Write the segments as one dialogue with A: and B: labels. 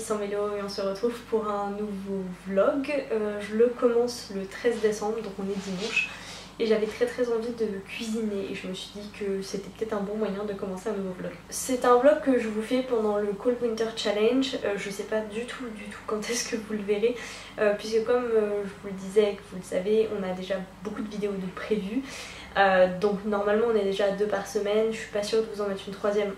A: c'est Mélo et on se retrouve pour un nouveau vlog. Je le commence le 13 décembre, donc on est dimanche. Et j'avais très envie de cuisiner et je me suis dit que c'était peut-être un bon moyen de commencer un nouveau vlog. C'est un vlog que je vous fais pendant le Cold Winter Challenge. Je sais pas du tout quand est-ce que vous le verrez, puisque comme je vous le disais et que vous le savez, on a déjà beaucoup de vidéos de prévues. Donc normalement on est déjà à 2 par semaine. Je suis pas sûre de vous en mettre une troisième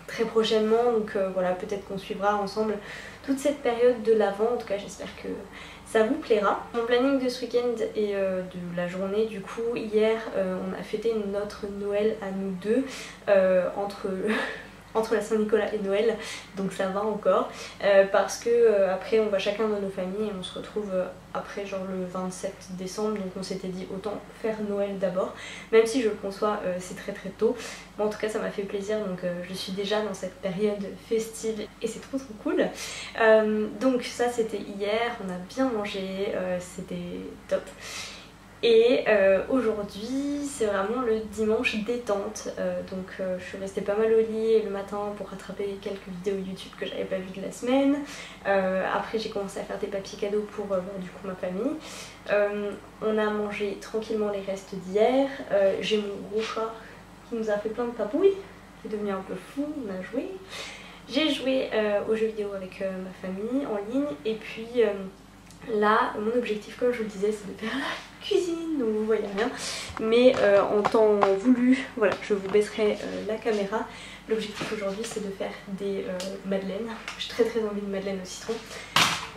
A: très prochainement, donc voilà, peut-être qu'on suivra ensemble toute cette période de l'Avent. En tout cas j'espère que ça vous plaira. Mon planning de ce week-end et de la journée, du coup, hier on a fêté notre Noël à nous deux entre la Saint-Nicolas et Noël, donc ça va encore, parce que après on va chacun dans nos familles et on se retrouve après genre le 27 décembre, donc on s'était dit autant faire Noël d'abord, même si je le conçois c'est très tôt. Bon, en tout cas ça m'a fait plaisir, donc je suis déjà dans cette période festive et c'est trop cool. Donc ça c'était hier, on a bien mangé, c'était top. Et aujourd'hui c'est vraiment le dimanche détente, donc je suis restée pas mal au lit le matin pour rattraper quelques vidéos YouTube que j'avais pas vues de la semaine. Après j'ai commencé à faire des papiers cadeaux pour du coup ma famille. On a mangé tranquillement les restes d'hier. J'ai mon gros chat qui nous a fait plein de papouilles, qui est devenu un peu fou, on a joué. J'ai joué aux jeux vidéo avec ma famille en ligne et puis là mon objectif, comme je vous le disais, c'est de faire la cuisine, donc vous voyez rien, mais en temps voulu, voilà, je vous baisserai la caméra. L'objectif aujourd'hui c'est de faire des madeleines. J'ai très envie de madeleine au citron.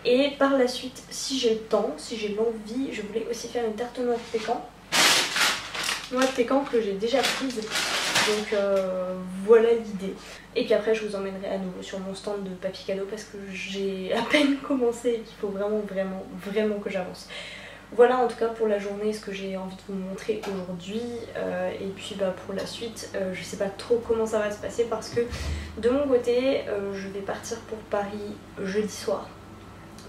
A: Et par la suite, si j'ai le temps, si j'ai l'envie, je voulais aussi faire une tarte noix de pécan. Noix de pécan que j'ai déjà prise, donc voilà l'idée. Et puis après je vous emmènerai à nouveau sur mon stand de papier cadeau parce que j'ai à peine commencé et qu'il faut vraiment que j'avance. Voilà en tout cas pour la journée ce que j'ai envie de vous montrer aujourd'hui, et puis pour la suite je sais pas trop comment ça va se passer parce que de mon côté je vais partir pour Paris jeudi soir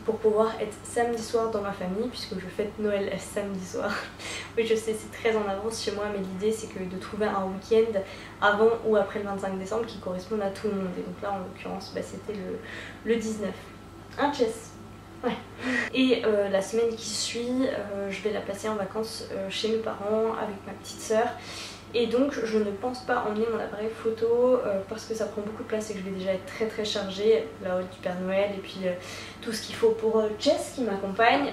A: pour pouvoir être samedi soir dans ma famille puisque je fête Noël samedi soir. Oui je sais c'est très en avance chez moi, mais l'idée c'est que de trouver un week-end avant ou après le 25 décembre qui corresponde à tout le monde, et donc là en l'occurrence c'était le 19. Hein Jess? Ouais. Et la semaine qui suit, je vais la passer en vacances chez mes parents avec ma petite sœur. Et donc je ne pense pas emmener mon appareil photo parce que ça prend beaucoup de place et que je vais déjà être très chargée, la haute du Père Noël et puis tout ce qu'il faut pour Jess qui m'accompagne.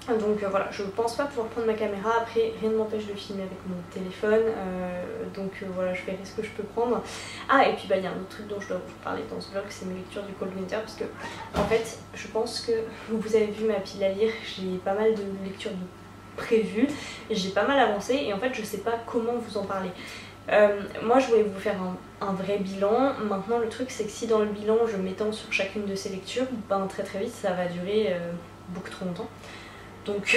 A: Donc voilà, je pense pas pouvoir prendre ma caméra. Après rien ne m'empêche de filmer avec mon téléphone, donc voilà, je verrai ce que je peux prendre. Ah et puis il y a un autre truc dont je dois vous parler dans ce vlog, c'est mes lectures du Cold Winter, parce que en fait je pense que vous avez vu ma pile à lire, j'ai pas mal de lectures prévues, j'ai pas mal avancé et en fait je sais pas comment vous en parler. Moi je voulais vous faire un vrai bilan. Maintenant le truc c'est que si dans le bilan je m'étends sur chacune de ces lectures, très vite ça va durer beaucoup trop longtemps. Donc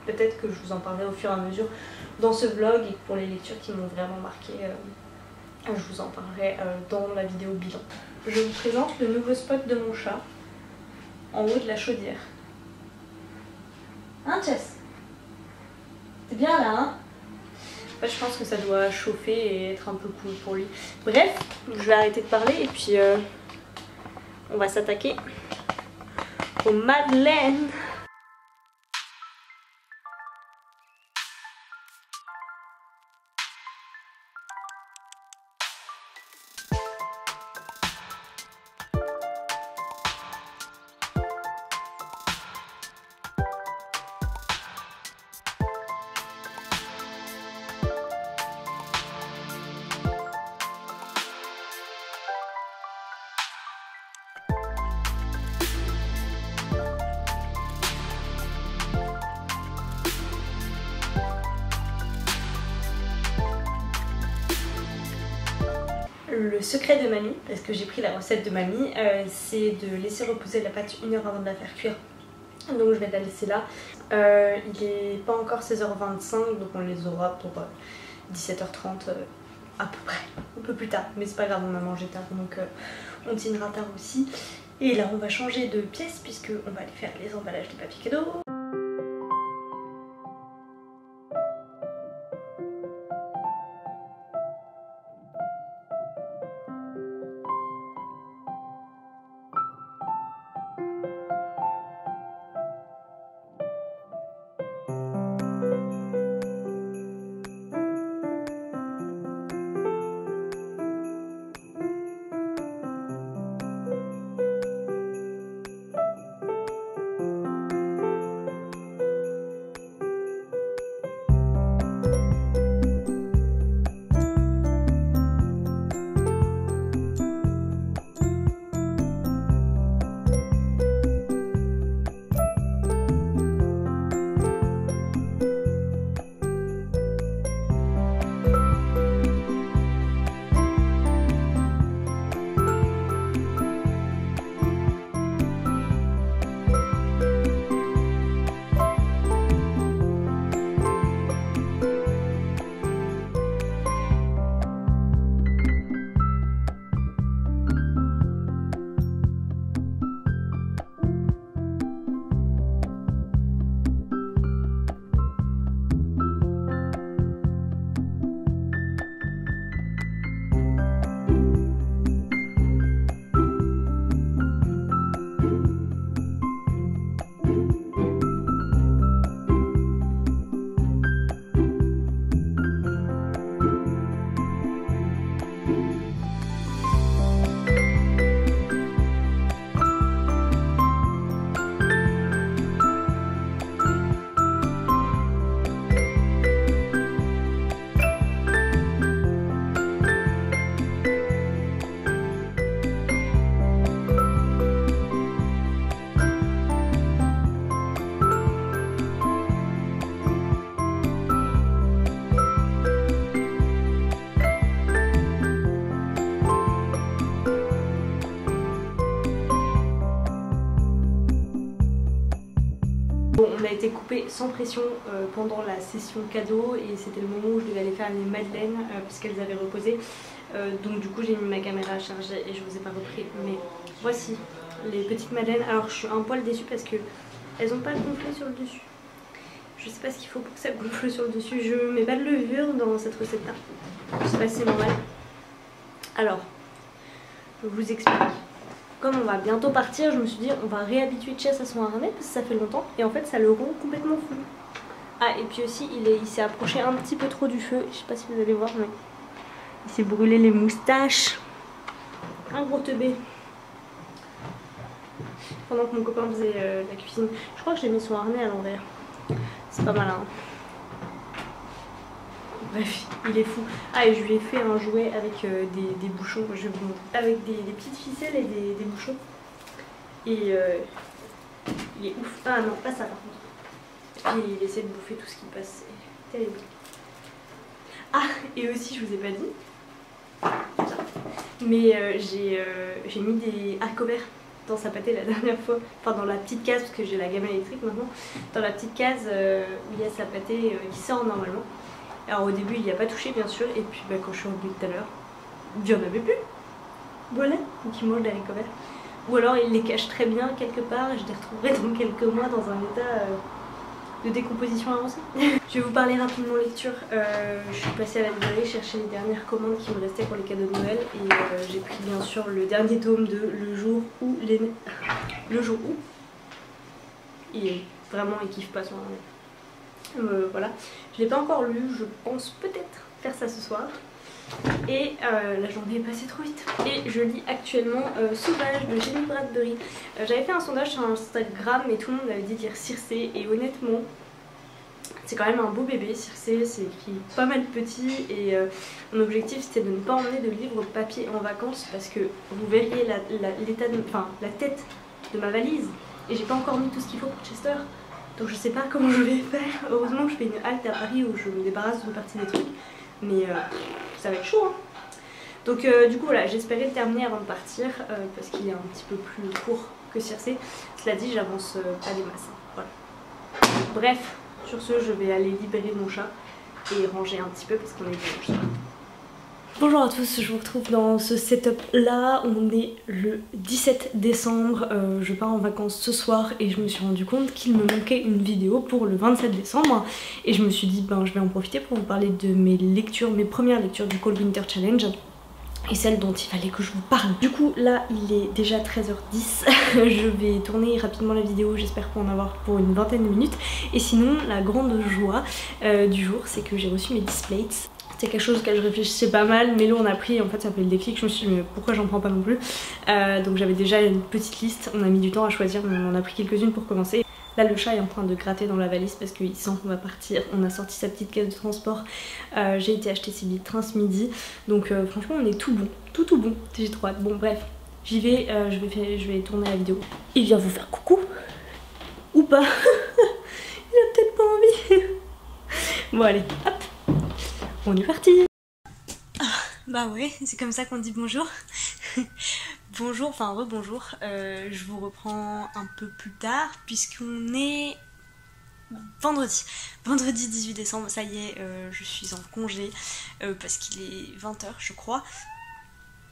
A: peut-être que je vous en parlerai au fur et à mesure dans ce vlog, et pour les lectures qui m'ont vraiment marqué, je vous en parlerai dans la vidéo bilan. Je vous présente le nouveau spot de mon chat en haut de la chaudière. Hein Jess? T'es bien là hein? En fait je pense que ça doit chauffer et être un peu cool pour lui. Bref, je vais arrêter de parler et puis on va s'attaquer aux madeleines. Le secret de mamie, parce que j'ai pris la recette de mamie, c'est de laisser reposer la pâte 1 heure avant de la faire cuire. Donc je vais la laisser là. Il est pas encore 16h25, donc on les aura pour 17h30 à peu près, un peu plus tard. Mais c'est pas grave, on a mangé tard, donc on dînera tard aussi. Et là on va changer de pièce puisque on va aller faire les emballages de papier cadeau. Bon, on a été coupé sans pression pendant la session cadeau et c'était le moment où je devais aller faire les madeleines parce qu'elles avaient reposé. Donc du coup j'ai mis ma caméra à charger et je vous ai pas repris. Mais voici les petites madeleines. Alors je suis un poil déçue parce que elles ont pas gonflé sur le dessus. Je sais pas ce qu'il faut pour que ça gonfle sur le dessus. Je mets pas de levure dans cette recette là. Je sais pas si c'est normal. Alors, je vous explique. Comme on va bientôt partir, je me suis dit on va réhabituer Chess à son harnais parce que ça fait longtemps et en fait ça le rend complètement fou. Ah et puis aussi il s'est approché un petit peu trop du feu, je sais pas si vous allez voir mais il s'est brûlé les moustaches. Un gros teubé. Pendant que mon copain faisait la cuisine. Je crois que j'ai mis son harnais à l'envers. C'est pas malin. Bref, il est fou. Ah et je lui ai fait un jouet avec des bouchons, je vais vous montrer. Avec des petites ficelles et des bouchons. Et il est ouf. Ah non, pas ça par contre. Et il essaie de bouffer tout ce qui passe. C'est terrible. Ah et aussi je vous ai pas dit. Mais j'ai mis des haricots verts dans sa pâtée la dernière fois. Enfin dans la petite case parce que j'ai la gamme électrique maintenant. Dans la petite case où il y a sa pâtée qui sort normalement. Alors au début il n'y a pas touché bien sûr et puis bah, quand je suis revenue tout à l'heure, il n'y en avait plus. Voilà, donc il mange des haricots verts. Ou alors il les cache très bien quelque part et je les retrouverai dans quelques mois dans un état de décomposition avancée. Je vais vous parler rapidement lecture. Je suis passée à la librairie chercher les dernières commandes qui me restaient pour les cadeaux de Noël et j'ai pris bien sûr le dernier tome de Le jour où et vraiment il kiffe pas son voilà, je l'ai pas encore lu, je pense peut-être faire ça ce soir. Et la journée est passée trop vite. Et je lis actuellement Sauvage de Jenny Bradbury. J'avais fait un sondage sur Instagram et tout le monde m'avait dit de lire Circé et honnêtement c'est quand même un beau bébé. Circé c'est écrit pas mal petit et mon objectif c'était de ne pas emmener de livres papier en vacances parce que vous verriez la tête de ma valise et j'ai pas encore mis tout ce qu'il faut pour Chester. Donc je sais pas comment je vais faire. Heureusement je fais une halte à Paris où je me débarrasse d'une partie des trucs. Mais ça va être chaud hein. Donc du coup voilà, j'espérais le terminer avant de partir parce qu'il est un petit peu plus court que Circé. Cela dit j'avance pas des masses. Voilà. Bref, sur ce je vais aller libérer mon chat et ranger un petit peu parce qu'on est dimanche. Bonjour à tous, je vous retrouve dans ce setup là, on est le 17 décembre, je pars en vacances ce soir et je me suis rendu compte qu'il me manquait une vidéo pour le 27 décembre et je me suis dit ben je vais en profiter pour vous parler de mes lectures, mes premières lectures du Cold Winter Challenge et celles dont il fallait que je vous parle. Du coup là il est déjà 13h10, je vais tourner rapidement la vidéo, j'espère pas en avoir pour une vingtaine de minutes et sinon la grande joie du jour c'est que j'ai reçu mes displays. C'est quelque chose auquel je réfléchissais pas mal, mais là on a pris, en fait ça fait le déclic, je me suis dit mais pourquoi j'en prends pas non plus. Donc j'avais déjà une petite liste, on a mis du temps à choisir, mais on en a pris quelques-unes pour commencer. Là le chat est en train de gratter dans la valise parce qu'il sent qu'on va partir, on a sorti sa petite caisse de transport, j'ai été acheter ses billets de train ce midi, donc franchement on est tout bon, tout bon, j'ai trop hâte. Bon bref, j'y vais, je vais tourner la vidéo. Il vient vous faire coucou, ou pas, il a peut-être pas envie. Bon allez, hop. On est parti. Ah, bah ouais, c'est comme ça qu'on dit bonjour. Bonjour, enfin rebonjour. Je vous reprends un peu plus tard puisqu'on est vendredi. Vendredi 18 décembre, ça y est, je suis en congé parce qu'il est 20h je crois.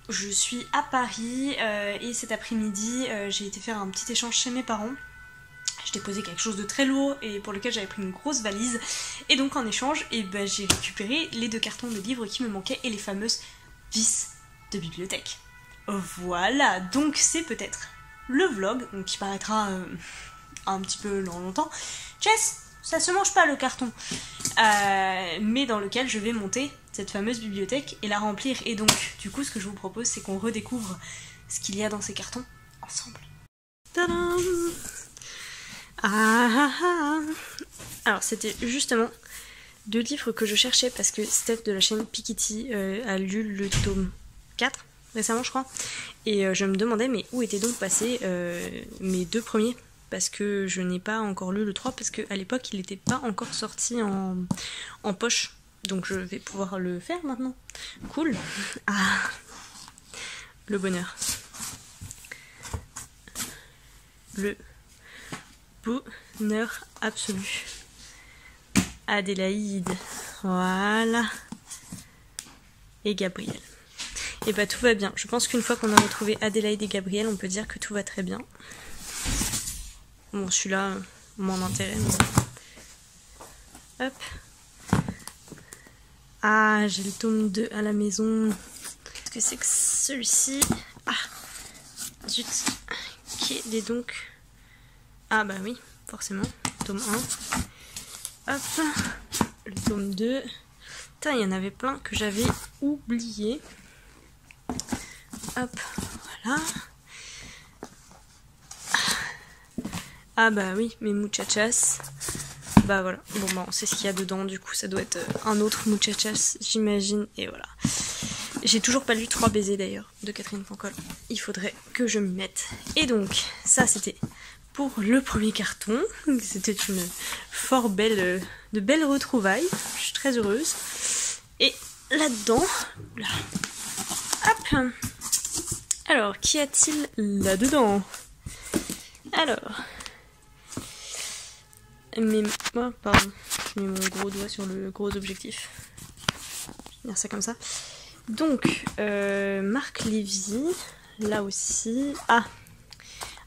A: Je suis à Paris et cet après-midi j'ai été faire un petit échange chez mes parents. Je déposais quelque chose de très lourd et pour lequel j'avais pris une grosse valise et donc en échange j'ai récupéré les 2 cartons de livres qui me manquaient et les fameuses vis de bibliothèque. Voilà, donc c'est peut-être le vlog donc qui paraîtra un petit peu dans longtemps. Jess, ça se mange pas le carton, mais dans lequel je vais monter cette fameuse bibliothèque et la remplir et donc du coup ce que je vous propose c'est qu'on redécouvre ce qu'il y a dans ces cartons ensemble. Tadam! Alors c'était justement 2 livres que je cherchais parce que Steph de la chaîne Piketty a lu le tome 4 récemment je crois et je me demandais mais où étaient donc passés mes 2 premiers parce que je n'ai pas encore lu le 3 parce qu'à l'époque il n'était pas encore sorti en poche donc je vais pouvoir le faire maintenant. Cool. Ah, le bonheur. Le bonheur absolu. Adélaïde, voilà. Et Gabriel. Et bah tout va bien. Je pense qu'une fois qu'on a retrouvé Adélaïde et Gabriel, on peut dire que tout va très bien. Bon, celui-là, moins d'intérêt. Mais... hop. Ah, j'ai le tome 2 à la maison. Qu'est-ce que c'est que celui-ci? Ah, zut. Quel est donc... Ah bah oui, forcément. Tome 1. Hop. Le tome 2. Putain, il y en avait plein que j'avais oublié. Hop, voilà. Ah bah oui, mes muchachas. Bah voilà, bon bah on sait ce qu'il y a dedans, du coup ça doit être un autre muchachas, j'imagine, et voilà. J'ai toujours pas lu 3 baisers d'ailleurs, de Catherine Pancol. Il faudrait que je m'y mette. Et donc, ça c'était pour le premier carton. C'était une fort belle, de belles retrouvailles. Je suis très heureuse. Et là-dedans, là, hop. Alors, qu'y a-t-il là-dedans? Alors... oh, pardon, j'ai mis mon gros doigt sur le gros objectif. Je vais dire ça comme ça. Donc, Marc Lévy, là aussi. Ah,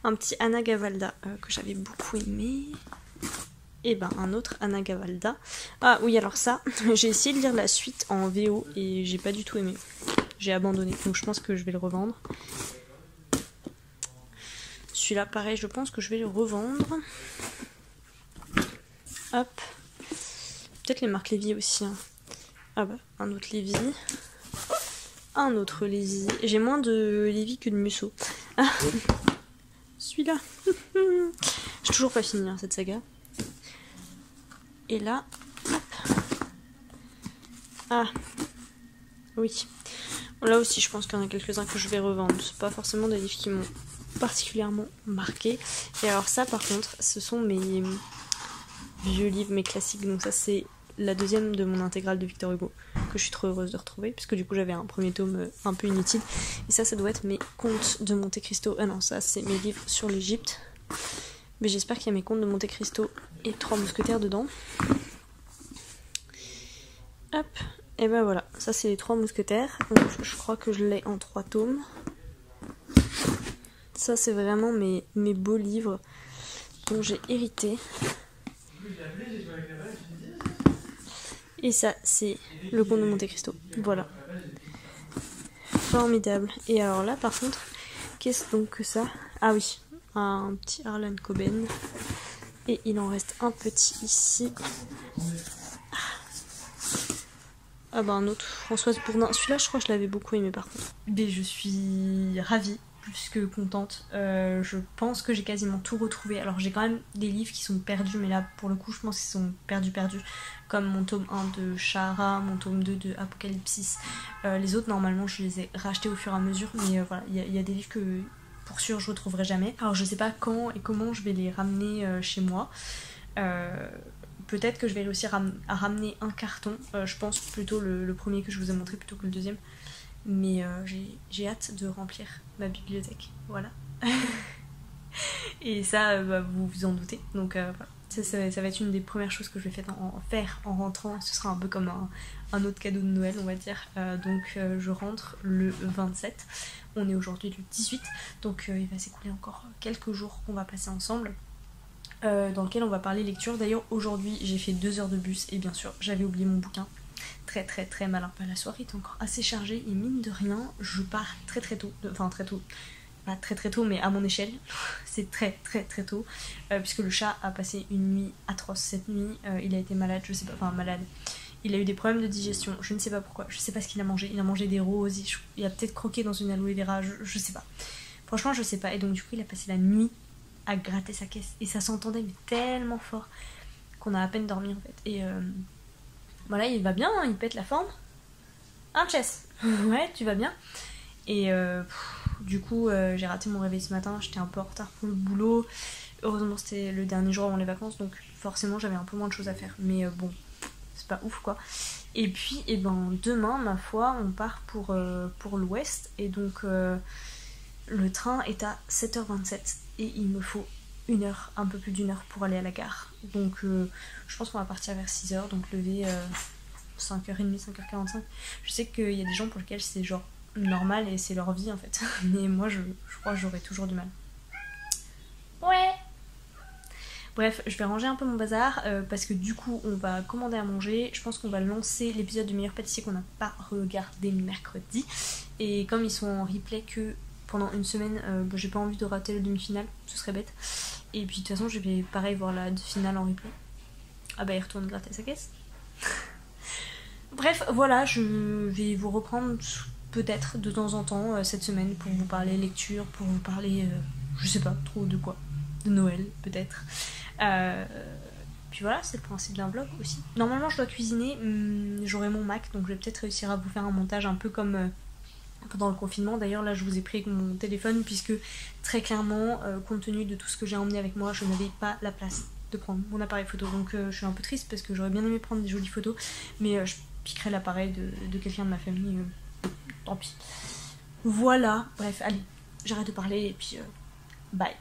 A: un petit Anna Gavalda que j'avais beaucoup aimé. Et ben, un autre Anna Gavalda. Ah oui, alors ça, j'ai essayé de lire la suite en VO et j'ai pas du tout aimé. J'ai abandonné, donc je pense que je vais le revendre. Celui-là, pareil, je pense que je vais le revendre. Hop. Peut-être les Marc Lévy aussi. Hein. Ah bah, un autre Lévy. Un autre Lévy. J'ai moins de Lévy que de Musso. Ah. Celui-là. J'ai toujours pas fini hein, cette saga. Et là, hop. Ah. Oui. Là aussi, je pense qu'il y en a quelques-uns que je vais revendre. C'est pas forcément des livres qui m'ont particulièrement marqué. Et alors ça, par contre, ce sont mes vieux livres, mes classiques. Donc ça, c'est la deuxième de mon intégrale de Victor Hugo, que je suis trop heureuse de retrouver, puisque du coup, j'avais un premier tome un peu inutile. Et ça doit être mes contes de Monte Cristo. Ah non, ça, c'est mes livres sur l'Égypte. Mais j'espère qu'il y a mes contes de Monte Cristo et 3 mousquetaires dedans. Hop. Et ben voilà, ça c'est les 3 mousquetaires. Donc, je crois que je l'ai en 3 tomes. Ça c'est vraiment mes beaux livres dont j'ai hérité. Et ça c'est le Comte de Monte Cristo. Voilà. Formidable. Et alors là par contre, qu'est-ce donc que ça? Ah oui, un petit Harlan Coben. Et il en reste un petit ici. Ah bah un autre, Françoise Bourdin. Celui-là je crois que je l'avais beaucoup aimé par contre. Mais je suis ravie, plus que contente. Je pense que j'ai quasiment tout retrouvé. Alors j'ai quand même des livres qui sont perdus, mais là pour le coup je pense qu'ils sont perdus. Comme mon tome 1 de Shahara, mon tome 2 de Apocalypsis. Les autres normalement je les ai rachetés au fur et à mesure. Mais voilà, il y a des livres que pour sûr je retrouverai jamais. Alors je sais pas quand et comment je vais les ramener chez moi. Peut-être que je vais réussir à ramener un carton. Je pense plutôt le premier que je vous ai montré plutôt que le deuxième. Mais j'ai hâte de remplir ma bibliothèque. Voilà. Et ça, vous vous en doutez. Donc voilà. Ça va être une des premières choses que je vais faire en rentrant. Ce sera un peu comme un autre cadeau de Noël, on va dire. Donc je rentre le 27. On est aujourd'hui le 18. Donc il va s'écouler encore quelques jours qu'on va passer ensemble. Dans lequel on va parler lecture. D'ailleurs aujourd'hui j'ai fait 2 heures de bus et bien sûr j'avais oublié mon bouquin. Très très très malin. La soirée est encore assez chargée et mine de rien je pars très très tôt. Enfin très tôt. Pas très très tôt mais à mon échelle. C'est très très très tôt. Puisque le chat a passé une nuit atroce cette nuit. Il a été malade, je sais pas. Enfin malade. Il a eu des problèmes de digestion. Je ne sais pas pourquoi. Je sais pas ce qu'il a mangé. Il a mangé des roses. Il a peut-être croqué dans une aloe vera. Je sais pas. Franchement je sais pas. Et donc du coup il a passé la nuit à gratter sa caisse et ça s'entendait mais tellement fort qu'on a à peine dormi en fait. Et voilà, il va bien, hein, il pète la forme. Hein Chess? Ouais, tu vas bien? Et du coup j'ai raté mon réveil ce matin, j'étais un peu en retard pour le boulot. Heureusement c'était le dernier jour avant les vacances donc forcément j'avais un peu moins de choses à faire. Mais bon, c'est pas ouf quoi. Et puis et ben demain ma foi on part pour l'ouest et donc le train est à 7h27 et il me faut 1 heure, un peu plus d'1 heure pour aller à la gare. Donc je pense qu'on va partir vers 6 h, donc lever 5h30, 5h45. Je sais qu'il y a des gens pour lesquels c'est genre normal et c'est leur vie en fait. Mais moi je crois que j'aurai toujours du mal. Ouais. Bref, je vais ranger un peu mon bazar parce que du coup on va commander à manger. Je pense qu'on va lancer l'épisode du meilleur pâtissier qu'on n'a pas regardé mercredi. Et comme ils sont en replay que pendant une semaine, j'ai pas envie de rater la demi-finale, ce serait bête. Et puis de toute façon je vais pareil voir la finale en replay. Ah bah il retourne gratter sa caisse. Bref, voilà, je vais vous reprendre peut-être de temps en temps cette semaine pour vous parler lecture, pour vous parler, je sais pas trop de quoi, de Noël peut-être. Puis voilà, c'est le principe d'un vlog aussi. Normalement je dois cuisiner, j'aurai mon Mac, donc je vais peut-être réussir à vous faire un montage un peu comme pendant le confinement. D'ailleurs là je vous ai pris avec mon téléphone puisque très clairement, compte tenu de tout ce que j'ai emmené avec moi, je n'avais pas la place de prendre mon appareil photo. Donc je suis un peu triste parce que j'aurais bien aimé prendre des jolies photos, mais je piquerai l'appareil de quelqu'un de ma famille, tant pis. Voilà, bref, allez, j'arrête de parler et puis bye.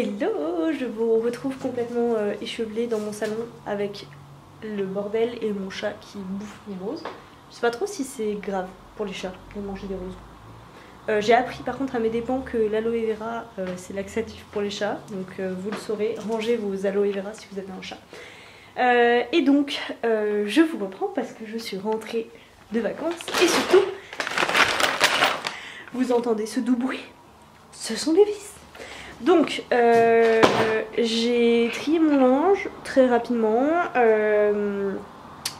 A: Hello, je vous retrouve complètement échevelée dans mon salon avec le bordel et mon chat qui bouffe mes roses. Je sais pas trop si c'est grave pour les chats de manger des roses. J'ai appris par contre à mes dépens que l'aloe vera c'est laxatif pour les chats, donc vous le saurez, rangez vos aloe vera si vous avez un chat. Et donc je vous reprends parce que je suis rentrée de vacances et surtout vous entendez ce doux bruit, ce sont les vis. Donc j'ai trié mon linge très rapidement.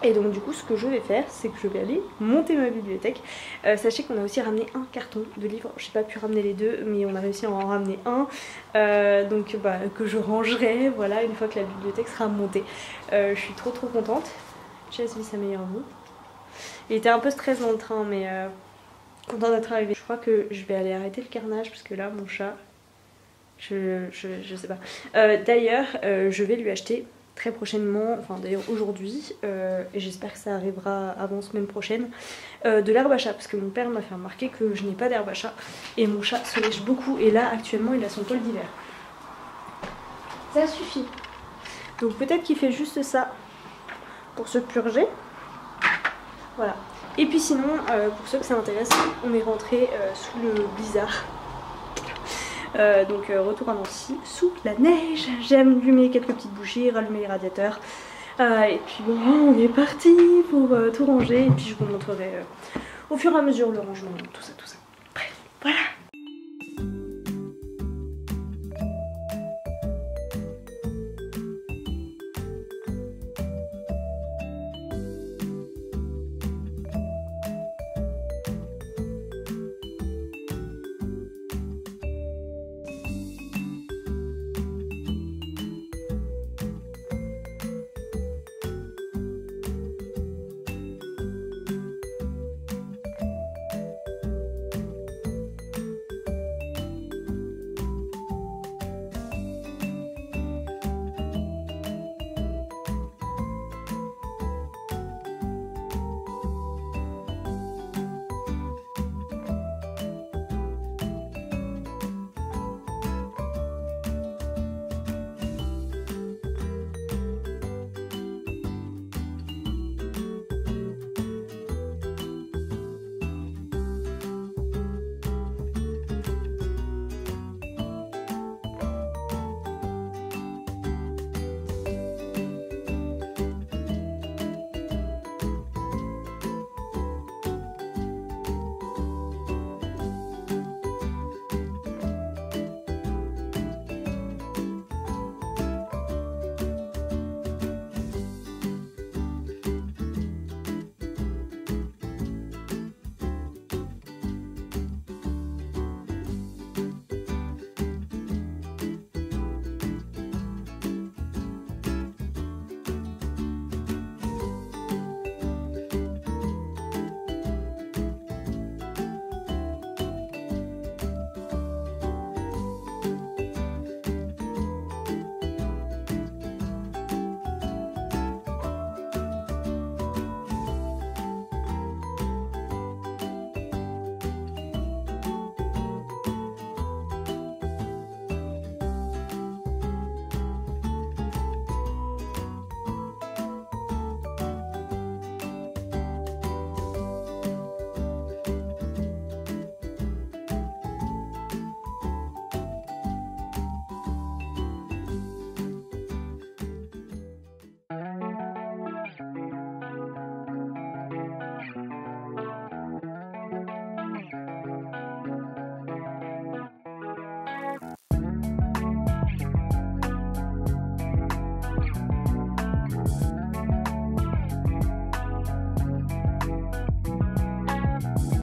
A: Et donc du coup ce que je vais faire c'est que je vais aller monter ma bibliothèque. Sachez qu'on a aussi ramené un carton de livres, j'ai pas pu ramener les deux mais on a réussi à en ramener un, donc que je rangerai voilà une fois que la bibliothèque sera montée. Je suis trop contente. Chess vit sa meilleure vie. Il était un peu stress dans le train mais content d'être arrivé. Je crois que je vais aller arrêter le carnage parce que là mon chat, je sais pas. D'ailleurs je vais lui acheter très prochainement, enfin d'ailleurs aujourd'hui, et j'espère que ça arrivera avant semaine prochaine, de l'herbe à chat, parce que mon père m'a fait remarquer que je n'ai pas d'herbe à chat, et mon chat se lèche beaucoup, et là actuellement il a son poil d'hiver. Ça suffit. Donc peut-être qu'il fait juste ça pour se purger. Voilà. Et puis sinon, pour ceux que ça intéresse, on est rentré sous le blizzard. Donc retour à Nancy sous la neige. J'ai allumé quelques petites bougies, rallumé les radiateurs, et puis bon on est parti pour tout ranger et puis je vous montrerai au fur et à mesure le rangement, tout ça. Bref, voilà.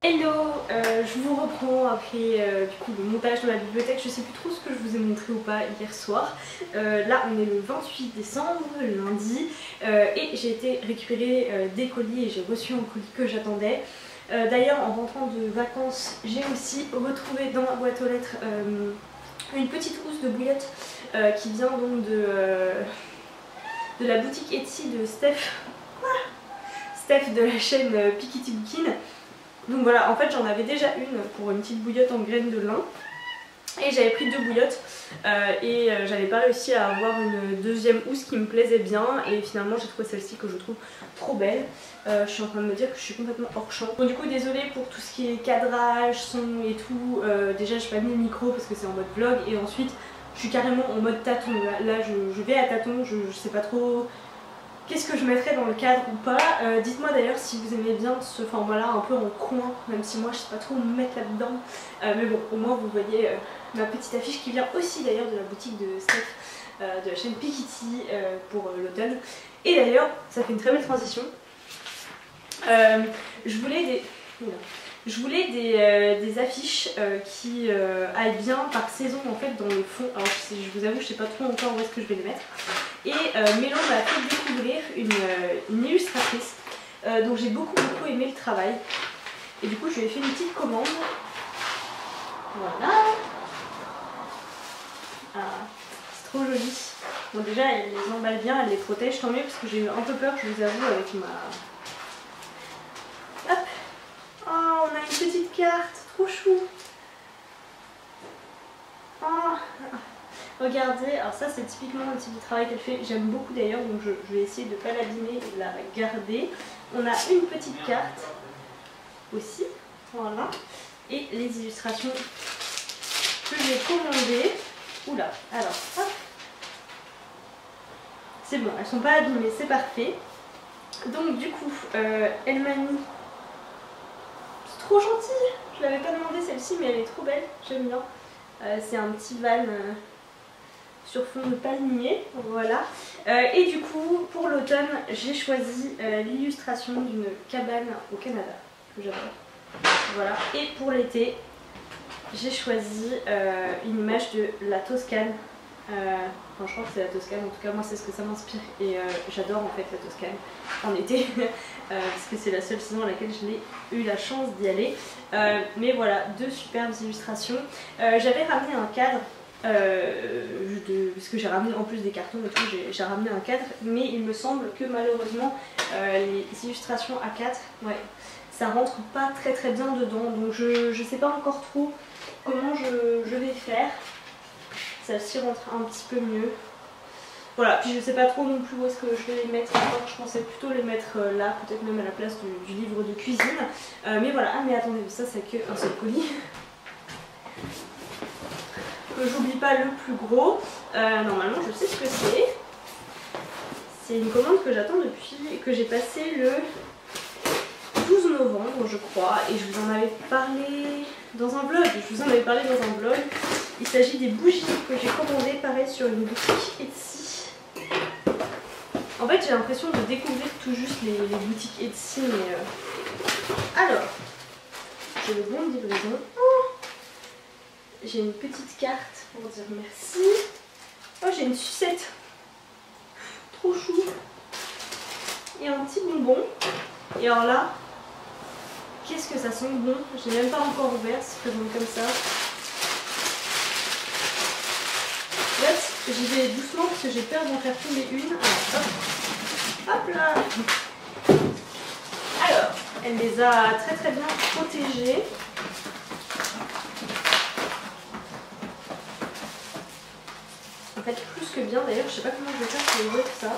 A: Hello, je vous reprends après du coup, le montage de ma bibliothèque. Je sais plus trop ce que je vous ai montré ou pas hier soir. Là on est le 28 décembre, lundi, et j'ai été récupérer des colis et j'ai reçu un colis que j'attendais. D'ailleurs en rentrant de vacances j'ai aussi retrouvé dans ma boîte aux lettres une petite housse de bouillotte qui vient donc de la boutique Etsy de Steph de la chaîne Piketty Bookin. Donc voilà, en fait j'en avais déjà une pour une petite bouillotte en graines de lin et j'avais pris 2 bouillottes et j'avais pas réussi à avoir une deuxième housse qui me plaisait bien et finalement j'ai trouvé celle-ci que je trouve trop belle. Je suis en train de me dire que je suis complètement hors champ. Bon, du coup désolée pour tout ce qui est cadrage, son et tout, déjà j'ai pas mis le micro parce que c'est en mode vlog et ensuite je suis carrément en mode tâton. Là je vais à tâton, je sais pas trop Qu'est-ce que je mettrais dans le cadre ou pas? Dites-moi d'ailleurs si vous aimez bien ce format-là un peu en coin, même si moi je sais pas trop me mettre là-dedans. Mais bon, au moins vous voyez ma petite affiche qui vient aussi d'ailleurs de la boutique de Steph, de la chaîne Pikitty pour l'automne. Et d'ailleurs, ça fait une très belle transition. Je voulais des affiches qui aillent bien par saison en fait dans le fond. Alors je vous avoue, je sais pas trop encore où est-ce que je vais les mettre. Et Mélan m'a fait découvrir une illustratrice dont j'ai beaucoup aimé le travail. Et du coup, je lui ai fait une petite commande. Voilà. Ah, c'est trop joli. Bon, déjà, elle les emballe bien, elle les protège, tant mieux, parce que j'ai eu un peu peur, je vous avoue, avec ma... Hop. Oh, on a une petite carte, trop chou. Oh. Regardez, alors ça c'est typiquement le type de travail qu'elle fait, j'aime beaucoup d'ailleurs, donc je vais essayer de ne pas l'abîmer et de la garder. On a une petite carte aussi, voilà, et les illustrations que j'ai commandées. Oula, alors hop, c'est bon, elles sont pas abîmées, c'est parfait. Donc du coup, elle m'a mis, c'est trop gentil, je l'avais pas demandé celle-ci mais elle est trop belle, j'aime bien. C'est un petit van sur fond de palmier, voilà. Et du coup, pour l'automne, j'ai choisi l'illustration d'une cabane au Canada, que j'adore. Voilà. Et pour l'été, j'ai choisi une image de la Toscane. Enfin, je crois que c'est la Toscane, en tout cas moi c'est ce que ça m'inspire. Et j'adore en fait la Toscane en été, parce que c'est la seule saison à laquelle je n'ai eu la chance d'y aller. Mais voilà, deux superbes illustrations. J'avais ramené un cadre. Parce que j'ai ramené en plus des cartons et tout, j'ai ramené un cadre, mais il me semble que malheureusement les illustrations A4, ouais, ça rentre pas très bien dedans, donc je sais pas encore trop comment je vais faire. Celle-ci rentre un petit peu mieux. Voilà, puis je sais pas trop non plus où est-ce que je vais les mettre encore, je pensais plutôt les mettre là, peut-être même à la place du livre de cuisine. Mais voilà, ah mais attendez, ça c'est qu'un seul colis. J'oublie pas le plus gros. Normalement, je sais ce que c'est. C'est une commande que j'attends depuis que j'ai passé le 12 novembre, je crois. Et je vous en avais parlé dans un blog. Il s'agit des bougies que j'ai commandées, pareil, sur une boutique Etsy. En fait, j'ai l'impression de découvrir tout juste les boutiques Etsy. Mais alors, j'ai le bon de livraison. J'ai une petite carte pour dire merci. Oh, j'ai une sucette. Trop chou. Et un petit bonbon. Et alors là, qu'est-ce que ça sent bon. J'ai même pas encore ouvert, c'est présent comme ça. En fait, j'y vais doucement parce que j'ai peur d'en faire tomber une. Alors, hop là. Alors, elle les a très bien protégées. En fait, plus que bien, d'ailleurs, je sais pas comment je vais faire pour ouvrir ça.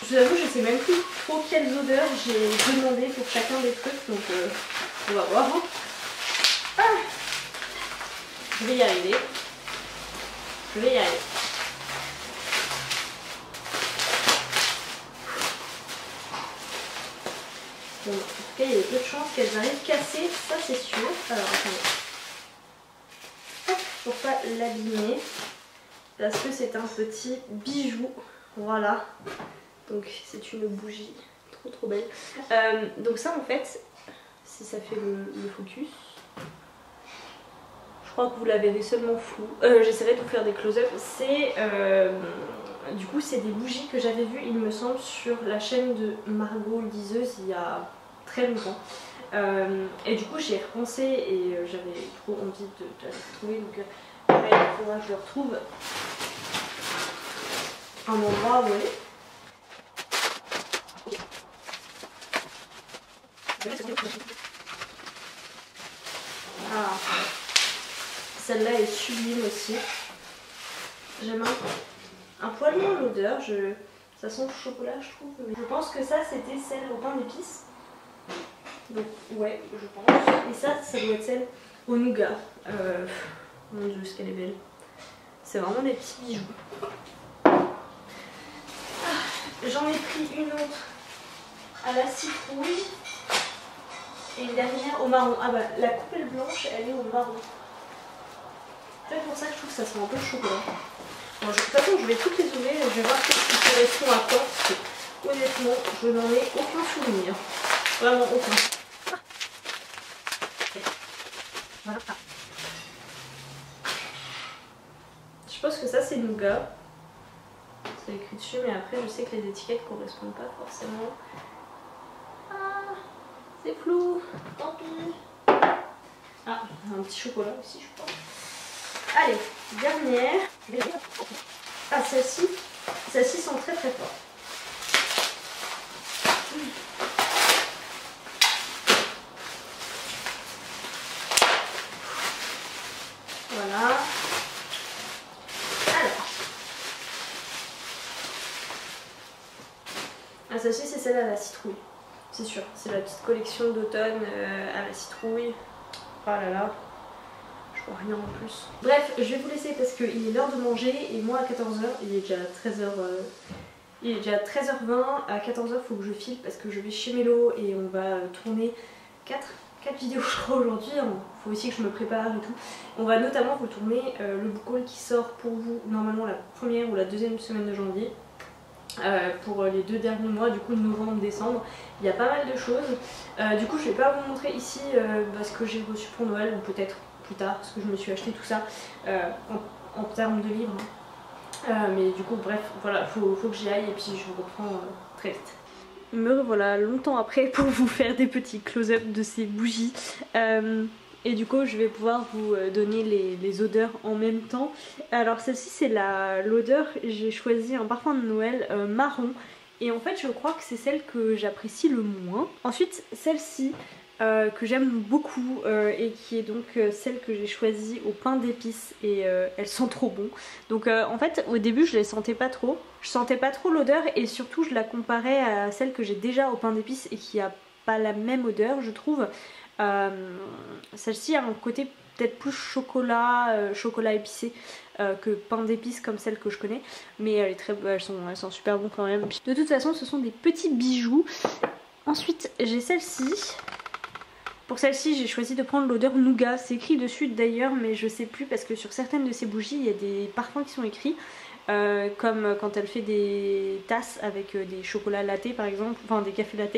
A: Je vous avoue, je sais même plus trop quelles odeurs j'ai demandé pour chacun des trucs, donc on va voir. Ah, je vais y arriver. Bon, en tout cas, il y a peu de chances qu'elles arrivent cassées, ça c'est sûr. Alors, attendez. Pour pas l'abîmer, parce que c'est un petit bijou, voilà, donc c'est une bougie trop belle. Donc ça en fait, si ça fait le focus, je crois que vous la verrez seulement flou, j'essaierai de vous faire des close-up. C'est du coup c'est des bougies que j'avais vues il me semble sur la chaîne de Margot Liseuse il y a très longtemps. Et du coup j'y ai repensé et j'avais trop envie de la retrouver, donc pareil, il faudra que je retrouve un endroit où elle est. Ah, celle-là est sublime aussi. J'aime un poil moins l'odeur, ça sent le chocolat je trouve. Je pense que ça c'était celle au pain d'épices. Donc ouais, je pense. Et ça doit être celle au nougat. Mon dieu, ce qu'elle est belle. C'est vraiment des petits bijoux. j'en ai pris une autre à la citrouille et une dernière au marron. Ah bah la coupelle blanche elle est au marron. C'est pour ça que je trouve que ça sent un peu le chocolat. Bon, de toute façon je vais toutes les ouvrir et je vais voir ce qui correspond à quoi parce que honnêtement je n'en ai aucun souvenir. Vraiment aucun. Voilà. Je pense que ça c'est nougat. C'est écrit dessus mais après je sais que les étiquettes correspondent pas forcément. Ah, c'est flou, tant pis. Ah, un petit chocolat aussi je crois. Allez, dernière. Ah celle-ci sent très très fort. Voilà. Alors. Ah celle-ci c'est celle à la citrouille. C'est sûr, c'est la petite collection d'automne à la citrouille. Oh là là. Je vois rien en plus. Bref, je vais vous laisser parce qu'il est l'heure de manger et moi à 14h, il est déjà 13h. Il est déjà 13h20, à 14h il faut que je file parce que je vais chez Mélo et on va tourner 4 vidéos je crois aujourd'hui, il faut aussi que je me prépare et tout. On va notamment vous tourner le book haul qui sort pour vous normalement la première ou la deuxième semaine de janvier. Pour les 2 derniers mois, du coup novembre, décembre, il y a pas mal de choses. Du coup je vais pas vous montrer ici ce que j'ai reçu pour Noël ou peut-être plus tard parce que je me suis acheté tout ça en termes de livres. Mais du coup bref, voilà, faut que j'y aille et puis je vous reprends très vite. Me revoilà longtemps après pour vous faire des petits close-up de ces bougies. Et du coup je vais pouvoir vous donner les odeurs en même temps. Alors celle-ci c'est l'odeur, j'ai choisi un parfum de Noël marron. Et en fait je crois que c'est celle que j'apprécie le moins. Ensuite celle-ci que j'aime beaucoup et qui est donc celle que j'ai choisie au pain d'épices et elles sont trop bon. Donc en fait au début je les sentais pas trop. Je sentais pas trop l'odeur et surtout je la comparais à celle que j'ai déjà au pain d'épices et qui a pas la même odeur je trouve. Celle-ci a un côté peut-être plus chocolat, chocolat épicé que pain d'épices comme celle que je connais. Mais elles sont super bon quand même. De toute façon ce sont des petits bijoux. Ensuite j'ai celle-ci. Pour celle-ci j'ai choisi de prendre l'odeur nougat, c'est écrit dessus d'ailleurs mais je sais plus parce que sur certaines de ces bougies il y a des parfums qui sont écrits comme quand elle fait des tasses avec des chocolats latte par exemple, enfin des cafés latte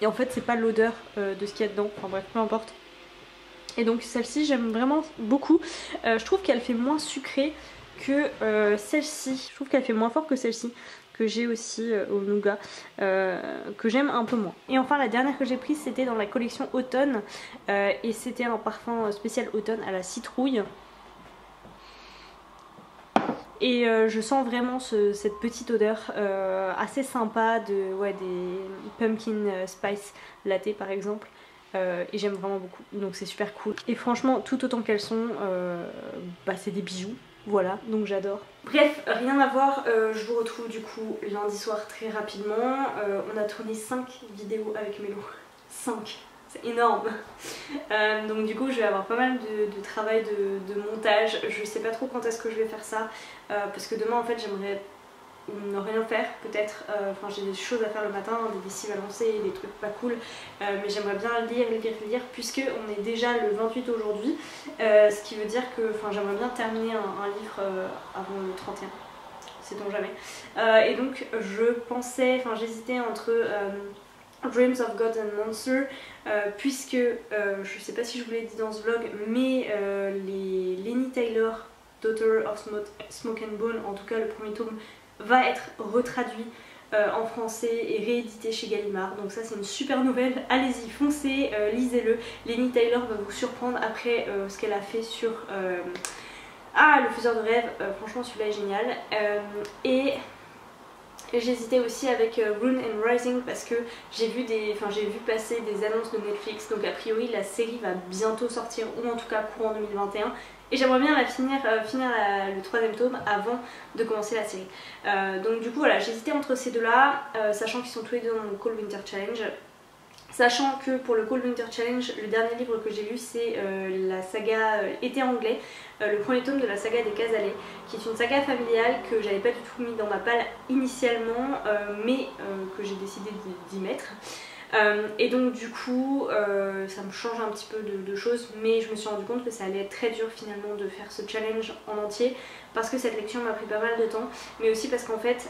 A: et en fait c'est pas l'odeur de ce qu'il y a dedans, enfin bref peu importe. Et donc celle-ci j'aime vraiment beaucoup, je trouve qu'elle fait moins sucrée que celle-ci, je trouve qu'elle fait moins fort que celle-ci que j'ai aussi au nougat, que j'aime un peu moins. Et enfin la dernière que j'ai prise c'était dans la collection automne et c'était un parfum spécial automne à la citrouille. Et je sens vraiment cette petite odeur assez sympa des pumpkin spice latte par exemple. Et j'aime vraiment beaucoup, donc c'est super cool. Et franchement, tout autant qu'elles sont, c'est des bijoux. Voilà, donc j'adore. Bref, rien à voir, je vous retrouve du coup lundi soir très rapidement. On a tourné 5 vidéos avec Mélo. 5, c'est énorme. Donc du coup je vais avoir pas mal de travail de montage. Je sais pas trop quand est-ce que je vais faire ça, parce que demain en fait j'aimerais ne rien faire peut-être, enfin j'ai des choses à faire le matin, des lessives à lancer, des trucs pas cool, mais j'aimerais bien lire puisque on est déjà le 28 aujourd'hui, ce qui veut dire que j'aimerais bien terminer un livre avant le 31, sait-on jamais. Et donc je pensais, j'hésitais entre Dreams of God and Monster, puisque je sais pas si je vous l'ai dit dans ce vlog, mais les Laini Taylor, Daughter of Smoke and Bone, en tout cas le premier tome va être retraduit en français et réédité chez Gallimard, donc ça c'est une super nouvelle, allez-y, foncez, lisez-le. Laini Taylor va vous surprendre après ce qu'elle a fait sur Le Faiseur de Rêves, franchement celui-là est génial. Et j'hésitais aussi avec Rune and Rising parce que j'ai vu passer des annonces de Netflix, donc a priori la série va bientôt sortir ou en tout cas courant 2021 et j'aimerais bien la finir le 3e tome avant de commencer la série. Donc du coup voilà, j'hésitais entre ces deux là, sachant qu'ils sont tous les deux dans mon Cold Winter Challenge. Sachant que pour le Cold Winter Challenge, le dernier livre que j'ai lu c'est la saga Été anglais, le premier tome de la saga des Casalets, qui est une saga familiale que j'avais pas du tout mis dans ma palle initialement, mais que j'ai décidé d'y mettre. Et donc du coup ça me change un petit peu de choses, mais je me suis rendu compte que ça allait être très dur finalement de faire ce challenge en entier, parce que cette lecture m'a pris pas mal de temps, mais aussi parce qu'en fait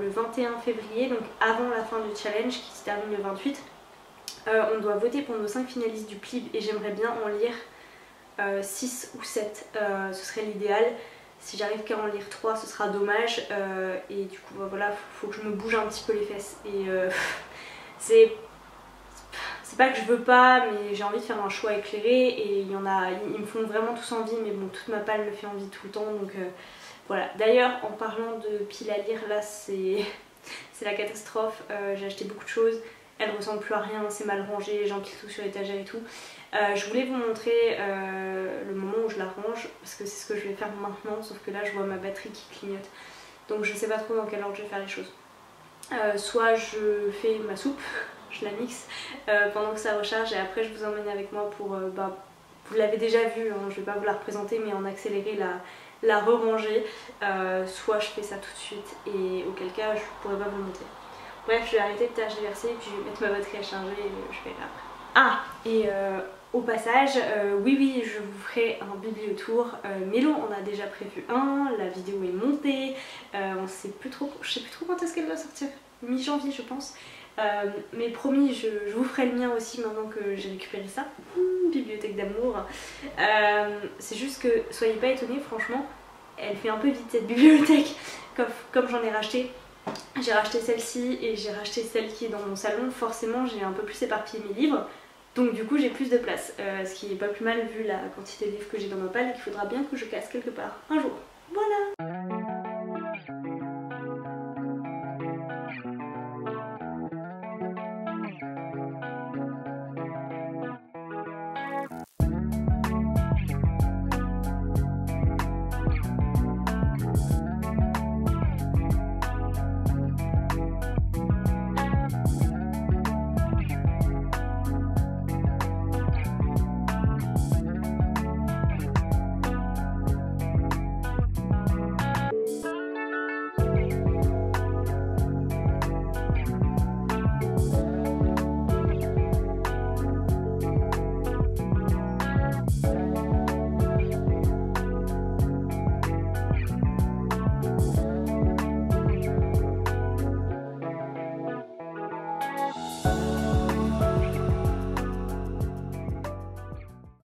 A: le 21 février, donc avant la fin du challenge qui se termine le 28, on doit voter pour nos 5 finalistes du PLIB et j'aimerais bien en lire 6 ou 7, ce serait l'idéal. Si j'arrive qu'à en lire 3 ce sera dommage, et du coup voilà, faut que je me bouge un petit peu les fesses, et c'est pas que je veux pas, mais j'ai envie de faire un choix éclairé, et il y en a, ils me font vraiment tous envie, mais bon, toute ma palle me fait envie tout le temps, donc voilà. D'ailleurs, en parlant de piles à lire, là c'est la catastrophe, j'ai acheté beaucoup de choses, elles ressemblent plus à rien, c'est mal rangé, j'empile tout sur l'étagère et tout. Je voulais vous montrer le moment où je la range, parce que c'est ce que je vais faire maintenant, sauf que là je vois ma batterie qui clignote, donc je sais pas trop dans quel ordre je vais faire les choses. Soit je fais ma soupe, je la mixe pendant que ça recharge, et après je vous emmène avec moi pour, vous l'avez déjà vu, hein, je vais pas vous la représenter, mais en accéléré la re-ranger, soit je fais ça tout de suite, et auquel cas je pourrais pas vous le montrer. Bref, je vais arrêter de tergiverser, puis je vais mettre ma batterie à charger et je verrai après. Ah, et au passage, oui, je vous ferai un bibliotour. Mélo en a déjà prévu un, la vidéo est montée, je sais plus trop quand est-ce qu'elle doit sortir, mi-janvier je pense. Mais promis, je vous ferai le mien aussi maintenant que j'ai récupéré ça. Bibliothèque d'amour. C'est juste que, soyez pas étonnés, franchement, elle fait un peu vite cette bibliothèque. Comme j'en ai racheté. J'ai racheté celle-ci et j'ai racheté celle qui est dans mon salon, forcément j'ai un peu plus éparpillé mes livres, donc du coup j'ai plus de place, ce qui est pas plus mal vu la quantité de livres que j'ai dans ma palle et qu'il faudra bien que je casse quelque part un jour. Voilà.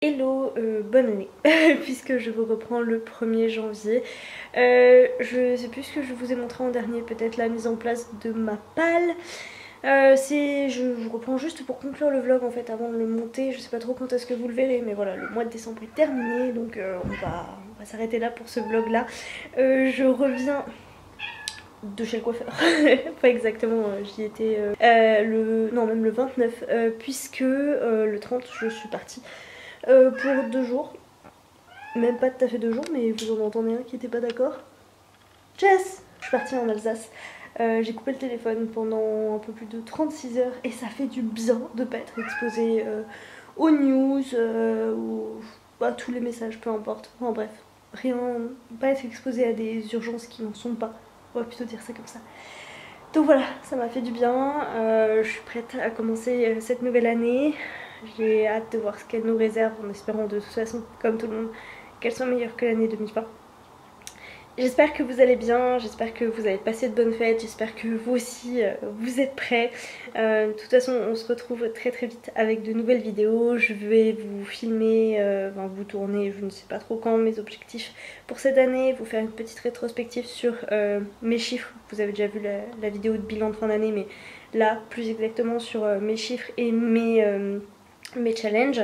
A: Hello, bonne année, puisque je vous reprends le 1er janvier. Je sais plus ce que je vous ai montré en dernier, peut-être la mise en place de ma palle. Je vous reprends juste pour conclure le vlog en fait avant de le monter. Je sais pas trop quand est-ce que vous le verrez, mais voilà, le mois de décembre est terminé, donc on va s'arrêter là pour ce vlog là. Je reviens de chez le coiffeur, pas exactement, j'y étais même le 29, puisque le 30 je suis partie pour 2 jours, même pas tout à fait 2 jours, mais vous en entendez un qui était pas d'accord. Jess, je suis partie en Alsace, j'ai coupé le téléphone pendant un peu plus de 36 heures et ça fait du bien de pas être exposée aux news, ou à tous les messages, peu importe, enfin bref, rien, pas être exposée à des urgences qui n'en sont pas, on va plutôt dire ça comme ça. Donc voilà, ça m'a fait du bien, je suis prête à commencer cette nouvelle année. J'ai hâte de voir ce qu'elle nous réserve, en espérant de toute façon, comme tout le monde, qu'elle soit meilleure que l'année 2020. J'espère que vous allez bien, j'espère que vous avez passé de bonnes fêtes, j'espère que vous aussi vous êtes prêts. De toute façon on se retrouve très vite avec de nouvelles vidéos. Je vais vous filmer, vous tourner, je ne sais pas trop quand, mes objectifs pour cette année, vous faire une petite rétrospective sur mes chiffres. Vous avez déjà vu la vidéo de bilan de fin d'année, mais là plus exactement sur mes chiffres et mes challenges,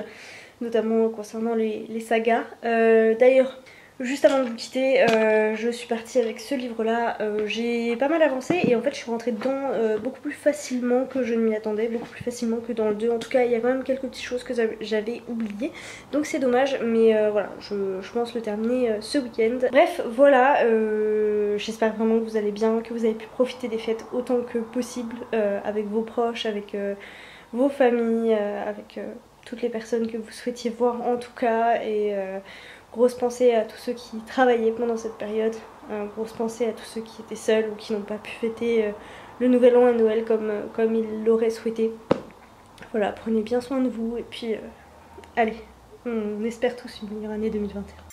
A: notamment concernant les sagas. D'ailleurs, juste avant de vous quitter, je suis partie avec ce livre là, j'ai pas mal avancé et en fait je suis rentrée dedans beaucoup plus facilement que je ne m'y attendais, beaucoup plus facilement que dans le 2. En tout cas il y a quand même quelques petites choses que j'avais oubliées, donc c'est dommage, mais voilà, je pense le terminer ce week-end. Bref voilà, j'espère vraiment que vous allez bien, que vous avez pu profiter des fêtes autant que possible avec vos proches, avec vos familles, avec toutes les personnes que vous souhaitiez voir en tout cas, et grosse pensée à tous ceux qui travaillaient pendant cette période, grosse pensée à tous ceux qui étaient seuls ou qui n'ont pas pu fêter le nouvel an et Noël comme ils l'auraient souhaité. Voilà, prenez bien soin de vous et puis allez, on espère tous une meilleure année 2021.